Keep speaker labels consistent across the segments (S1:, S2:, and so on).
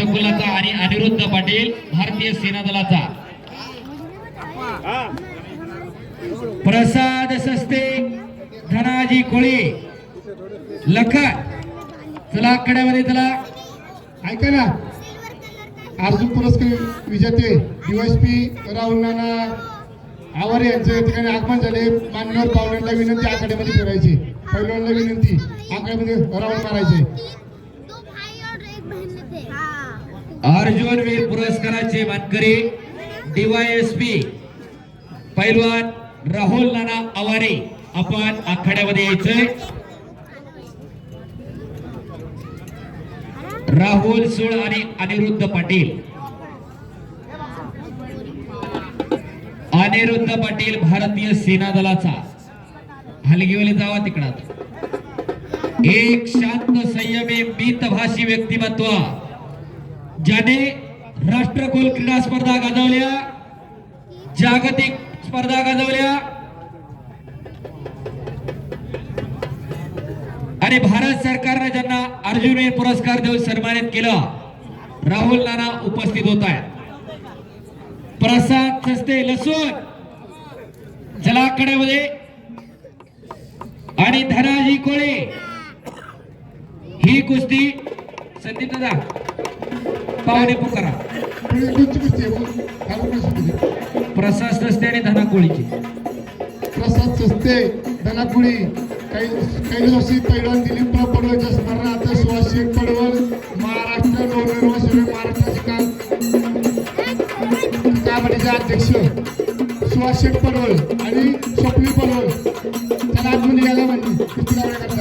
S1: घरकुलाचा आणि अनिरुद्ध पाटील भारतीय सेना दलाचा। प्रसाद सस्ते धनाजी कोळी लखन चला आकड्यामध्ये चला।
S2: ऐका ना, अर्जुन पुरस्कार विजेते डीवायएसपी राहुल नाना आवारे यांचे या ठिकाणी आगमन झाले। मान्यवर पाहुण्यांना विनंती आखाड्यामध्ये फिरायची, पैलवानला विनंती आखाड्यामध्ये राऊंड मारायचे।
S1: अर्जुन वीर पुरस्काराचे मानकरी डीवायएसपी पैलवान राहुल नाना आवारे आपण आखाड्यामध्ये यायचंय। राहुल सुळ आणि अनिरुद्ध पाटील। अनिरुद्ध पाटील भारतीय सेना दलाचा। हलगीवाले जावा तिकडं। एक शांत संयमी मितभाषी व्यक्तिमत्व ज्याने राष्ट्रकुल क्रीडा स्पर्धा गाजवल्या, जागतिक स्पर्धा गाजवल्या आणि भारत सरकारने ज्यांना अर्जुन वीर पुरस्कार देऊन सन्मानित केलं, राहुल नाना उपस्थित होत आहेत। प्रसाद सस्ते लसूण जलाकड्यामध्ये आणि धनाजी कोळे ही कुस्ती संदीप दादा पावणे पुकारा। प्रसाद सस्ते आणि धना कोळीची।
S2: प्रसाद सस्ते धना कोळी काही दिवशी पैलवान दिलीपराव पडवळच्या स्मरणार्थ सुहास शेठ पडवळ महाराष्ट्र नवनिर्वाचित महाराष्ट्राचे कमिटीचे अध्यक्ष सुहास शेठ पडवळ आणि स्वप्नील पडवळ त्याला आठवण यायला म्हणजे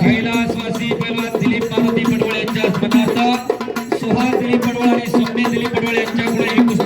S1: कैलासवासी पैलवान दिलीप मारुती पडवळ यांच्या स्मरणार्थ सुहास दिलीप पडवळ आणि स्वप्नील दिलीप पडवळ यांच्याकडे